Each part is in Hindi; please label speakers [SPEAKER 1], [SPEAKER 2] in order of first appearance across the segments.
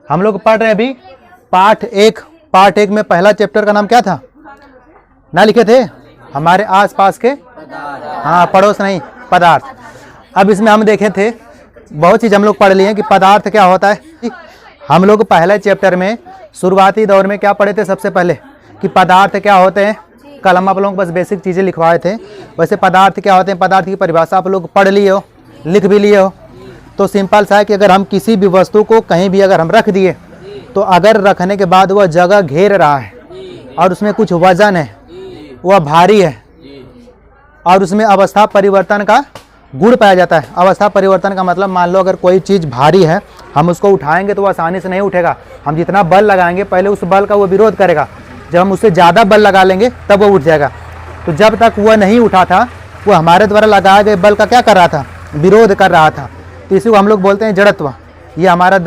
[SPEAKER 1] हम लोग पढ़ रहे हैं अभी पार्ट एक में पहला चैप्टर का नाम क्या था ना लिखे थे? हमारे आसपास के पड़ोस नहीं, पदार्थ। अब इसमें हम देखे थे बहुत चीज़ हम लोग पढ़ लिए कि पदार्थ क्या होता है। हम लोग पहले चैप्टर में शुरुआती दौर में क्या पढ़े थे? सबसे पहले कि पदार्थ क्या होते हैं। कल हम आप लोगों को बस बेसिक चीज़ें लिखवाए थे। वैसे पदार्थ क्या होते हैं, पदार्थ की परिभाषा आप लोग पढ़ लिए हो, लिख भी लिए हो। तो सिंपल सा है कि अगर हम किसी भी वस्तु को कहीं भी अगर हम रख दिए तो अगर रखने के बाद वह जगह घेर रहा है और उसमें कुछ वजन है, वह भारी है और उसमें अवस्था परिवर्तन का गुण पाया जाता है। अवस्था परिवर्तन का मतलब मान लो अगर कोई चीज़ भारी है, हम उसको उठाएंगे तो वो आसानी से नहीं उठेगा। हम जितना बल लगाएंगे पहले उस बल का वो विरोध करेगा। जब हम उससे ज़्यादा बल लगा लेंगे तब वो उठ जाएगा। तो जब तक वह नहीं उठा था वो हमारे द्वारा लगाए गए बल का क्या कर रहा था? विरोध कर रहा था। तो इसी को हम लोग बोलते हैं जड़त्व। ये हमारा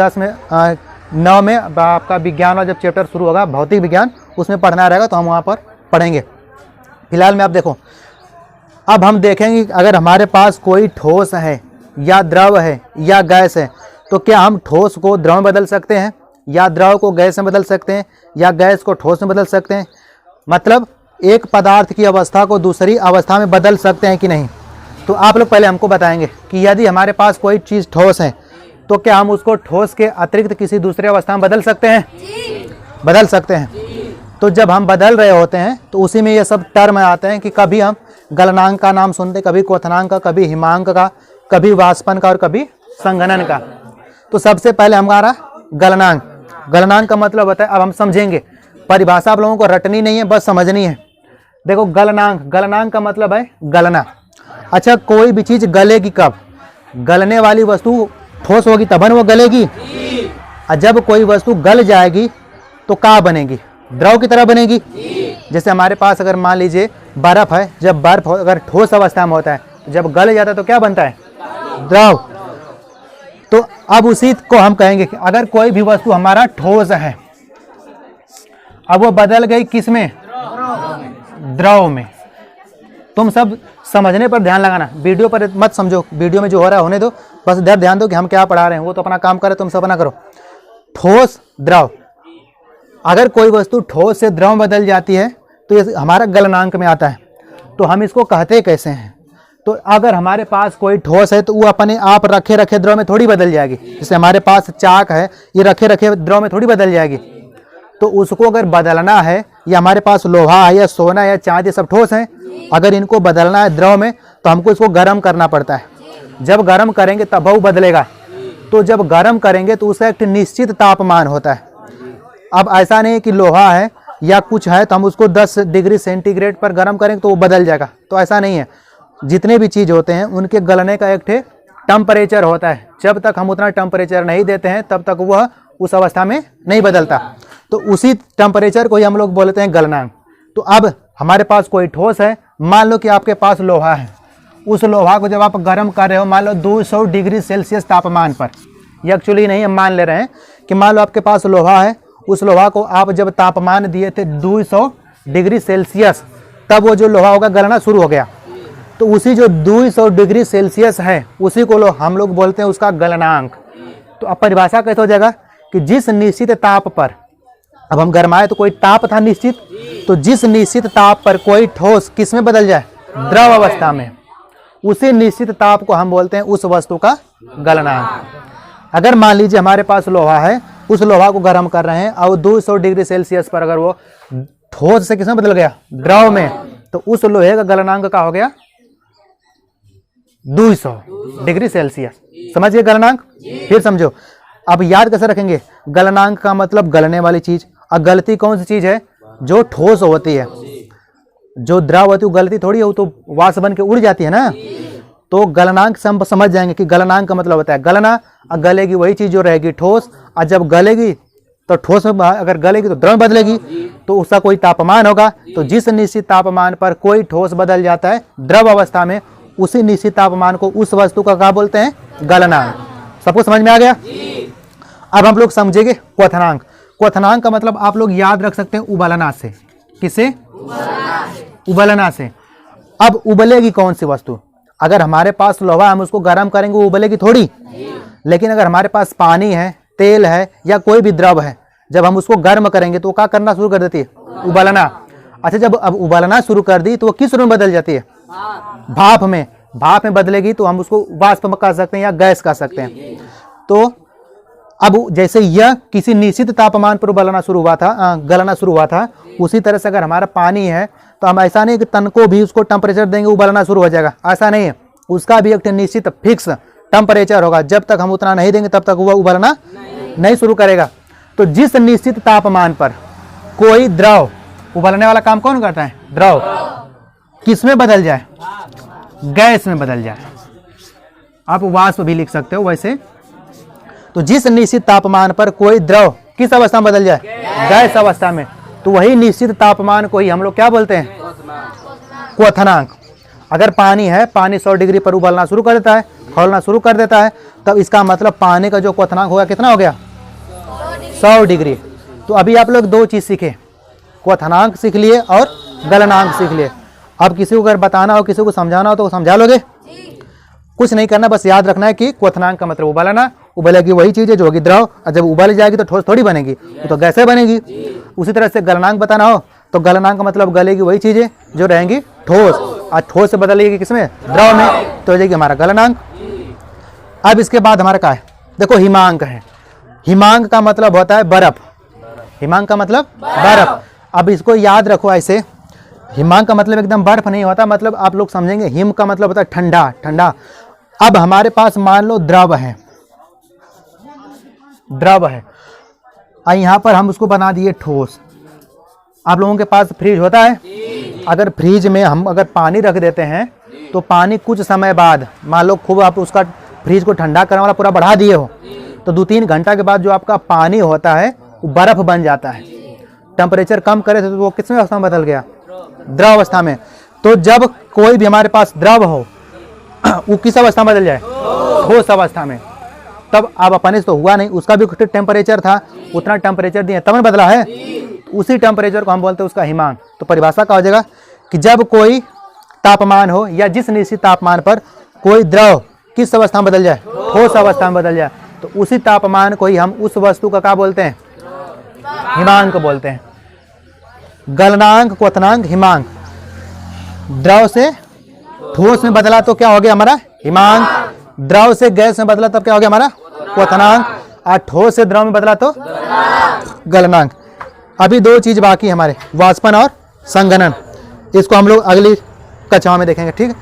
[SPEAKER 1] 9 में आपका विज्ञान वाला जब चैप्टर शुरू होगा, भौतिक विज्ञान, उसमें पढ़ना रहेगा तो हम वहाँ पर पढ़ेंगे। फिलहाल में आप देखो, अब हम देखेंगे अगर हमारे पास कोई ठोस है या द्रव है या गैस है तो क्या हम ठोस को द्रव में बदल सकते हैं या द्रव को गैस में बदल सकते हैं या गैस को ठोस में बदल सकते हैं? मतलब एक पदार्थ की अवस्था को दूसरी अवस्था में बदल सकते हैं कि नहीं? तो आप लोग पहले हमको बताएंगे कि यदि हमारे पास कोई चीज़ ठोस है तो क्या हम उसको ठोस के अतिरिक्त किसी दूसरे अवस्था में बदल सकते हैं? बदल सकते हैं। तो जब हम बदल रहे होते हैं तो उसी में ये सब टर्म आते हैं कि कभी हम गलनांक का नाम सुनते, कभी क्वथनांक का, कभी हिमांक का, कभी वाष्पन का और कभी संघनन का। तो सबसे पहले हमारा गलनांक। गलनांक का मतलब होता है, अब हम समझेंगे, परिभाषा आप लोगों को रटनी नहीं है, बस समझनी है। देखो गलनांक का मतलब है गलना। अच्छा, कोई भी चीज़ गलेगी कब? गलने वाली वस्तु ठोस होगी तब वो गलेगी। और जब कोई वस्तु गल जाएगी तो क्या बनेगी? द्रव की तरह बनेगी। जैसे हमारे पास अगर मान लीजिए बर्फ़ है, जब बर्फ अगर ठोस अवस्था में होता है, जब गल जाता है तो क्या बनता है? द्रव। तो अब उसी को हम कहेंगे कि अगर कोई भी वस्तु हमारा ठोस है, अब वो बदल गई किस में? द्रव में। तुम सब समझने पर ध्यान लगाना, वीडियो पर मत समझो। वीडियो में जो हो रहा है होने दो, बस इधर ध्यान दो कि हम क्या पढ़ा रहे हैं। वो तो अपना काम करे, तुम सब अपना करो। ठोस द्रव, अगर कोई वस्तु ठोस से द्रव में बदल जाती है तो ये हमारा गलनांक में आता है। तो हम इसको कहते कैसे हैं? तो अगर हमारे पास कोई ठोस है तो वो अपने आप रखे रखे द्रव में थोड़ी बदल जाएगी। जैसे हमारे पास चाक है, ये रखे रखे द्रव में थोड़ी बदल जाएगी। तो उसको अगर बदलना है, या हमारे पास लोहा है या सोना या चांदी, ये सब ठोस हैं, अगर इनको बदलना है द्रव में तो हमको इसको गर्म करना पड़ता है। जब गर्म करेंगे तब वो बदलेगा। तो जब गर्म करेंगे तो उसका एक निश्चित तापमान होता है। अब ऐसा नहीं है कि लोहा है या कुछ है तो हम उसको 10 डिग्री सेंटीग्रेड पर गर्म करेंगे तो वो बदल जाएगा, तो ऐसा नहीं है। जितने भी चीज़ होते हैं उनके गलने का एक टेम्परेचर होता है। जब तक हम उतना टेम्परेचर नहीं देते हैं तब तक वह उस अवस्था में नहीं बदलता। तो उसी टेम्परेचर को ही हम लोग बोलते हैं गलनांक। तो अब हमारे पास कोई ठोस है, मान लो कि आपके पास लोहा है, उस लोहा को जब आप गर्म कर रहे हो मान लो 200 डिग्री सेल्सियस तापमान पर, ये एक्चुअली नहीं हम मान ले रहे हैं कि मान लो आपके पास लोहा है, उस लोहा को आप जब तापमान दिए थे 200 डिग्री सेल्सियस, तब वो जो लोहा होगा गलना शुरू हो गया। तो उसी जो 200 डिग्री सेल्सियस है उसी को हम लोग बोलते हैं उसका गलनांक। तो अब परिभाषा कैसे हो जाएगा कि जिस निश्चित ताप पर, अब हम गरमाए तो कोई ताप था निश्चित, तो जिस निश्चित ताप पर कोई ठोस किस में बदल जाए? द्रव अवस्था में, उसी निश्चित ताप को हम बोलते हैं उस वस्तु का गलनांक। अगर मान लीजिए हमारे पास लोहा है, उस लोहा को गर्म कर रहे हैं और 200 डिग्री सेल्सियस पर अगर वो ठोस से किसमें बदल गया? द्रव में, तो उस लोहे का गलनांक का हो गया 200 डिग्री सेल्सियस। समझिए गलनांक। फिर समझो, अब याद कैसे रखेंगे? गलनांक का मतलब गलने वाली चीज। और गलती कौन सी चीज है? जो ठोस होती है। जो द्रव होती है वो गलती थोड़ी है, वो तो वाष्प बन के उड़ जाती है ना। तो गलनांक से हम समझ जाएंगे कि गलनांक का मतलब होता है गलना। और गलेगी वही चीज जो रहेगी ठोस, और जब गलेगी तो ठोस में, अगर गलेगी तो द्रव में बदलेगी, तो उसका कोई तापमान होगा। तो जिस निश्चित तापमान पर कोई ठोस बदल जाता है द्रव अवस्था में, उसी निश्चित तापमान को उस वस्तु का क्या बोलते हैं? गलनांक। सबको समझ में आ गया? अब हम लोग समझेंगे क्वथनांक। क्वथनांक का मतलब आप लोग याद रख सकते हैं उबलना से। किसे? उबलना से। अब उबलेगी कौन सी वस्तु? अगर हमारे पास लोहा, हम उसको गर्म करेंगे वो उबलेगी थोड़ी। लेकिन अगर हमारे पास पानी है, तेल है या कोई भी द्रव है, जब हम उसको गर्म करेंगे तो वो क्या करना शुरू कर देती है? उबलना। अच्छा, जब अब उबलना शुरू कर दी तो वो किस रूप में बदल जाती है? भाप में। भाप में बदलेगी तो हम उसको वाष्प कह सकते हैं या गैस कह सकते हैं। तो अब जैसे यह किसी निश्चित तापमान पर उबलना शुरू हुआ था, गलना शुरू हुआ था, उसी तरह से अगर हमारा पानी है तो हम ऐसा नहीं कि तन को भी उसको टेम्परेचर देंगे उबलना शुरू हो जाएगा, ऐसा नहीं है। उसका भी एक निश्चित फिक्स टेम्परेचर होगा, जब तक हम उतना नहीं देंगे तब तक वह उबलना नहीं शुरू करेगा। तो जिस निश्चित तापमान पर कोई द्रव, उबलने वाला काम कौन करता है? द्रव। किस में बदल जाए? गैस में बदल जाए। आप वाष्प भी लिख सकते हो वैसे। तो जिस निश्चित तापमान पर कोई द्रव किस अवस्था में बदल जाए? गैस अवस्था में, तो वही निश्चित तापमान को ही हम लोग क्या बोलते हैं? क्वथनांक। अगर पानी है, पानी 100 डिग्री पर उबलना शुरू कर देता है, खौलना शुरू कर देता है, तब इसका मतलब पानी का जो क्वथनांक होगा कितना हो गया? 100 डिग्री। तो अभी आप लोग दो चीज़ सीखे, क्वथनांक सीख लिए और गलनांक सीख लिए। अब किसी को अगर बताना हो, किसी को समझाना हो तो समझा लोगे? कुछ नहीं करना, बस याद रखना है कि क्वथनांक का मतलब उबलना। उबलेगी वही चीज़ है जो होगी द्रव, और जब उबल जाएगी तो ठोस थोड़ी बनेगी, तो गैसें बनेगी। उसी तरह से गलनांक बताना हो तो गलनांक का मतलब गलेगी वही चीज़ें जो रहेंगी ठोस, और ठोस से बदलेगी किसमें? द्रव में, तो हो जाएगी हमारा गलनांक। अब इसके बाद हमारा क्या है? देखो हिमांक है। हिमांक का मतलब होता है बर्फ। हिमांक का मतलब बर्फ। अब इसको याद रखो ऐसे, हिमांक का मतलब एकदम बर्फ नहीं होता, मतलब आप लोग समझेंगे। हिम का मतलब होता है ठंडा, ठंडा। अब हमारे पास मान लो द्रव है, द्रव है, और यहाँ पर हम उसको बना दिए ठोस। आप लोगों के पास फ्रिज होता है? अगर फ्रिज में हम अगर पानी रख देते हैं तो पानी कुछ समय बाद, मान लो खूब आप उसका फ्रिज को ठंडा करने वाला पूरा बढ़ा दिए हो, तो 2-3 घंटा के बाद जो आपका पानी होता है वो बर्फ बन जाता है। टेम्परेचर कम करे थे तो वो किस अवस्था में बदल गया? द्रव अवस्था में। तो जब कोई भी हमारे पास द्रव हो वो किस अवस्था में बदल जाए? ठोस अवस्था में। तब अब अपने से तो हुआ नहीं, उसका भी टेम्परेचर था, उतना टेम्परेचर दिए तब बदला है। उसी टेम्परेचर को हम बोलते हैं उसका हिमांक। तो परिभाषा क्या हो जाएगा कि जब कोई तापमान हो या जिस निश्चित तापमान पर कोई द्रव किस अवस्था में बदल जाए? ठोस अवस्था में बदल जाए, तो उसी तापमान को ही हम उस वस्तु का क्या बोलते हैं? हिमांक बोलते हैं। गलनांक, क्वथनांक, हिमांक। द्रव से ठोस में बदला तो क्या हो गया हमारा? हिमांक। द्रव से गैस में बदला तब क्या हो गया हमारा? क्वथनांक। और ठोस से द्रव में बदला तो गलनांक। अभी दो चीज बाकी हमारे, वाष्पन और संघनन। इसको हम लोग अगली कक्षा में देखेंगे, ठीक है।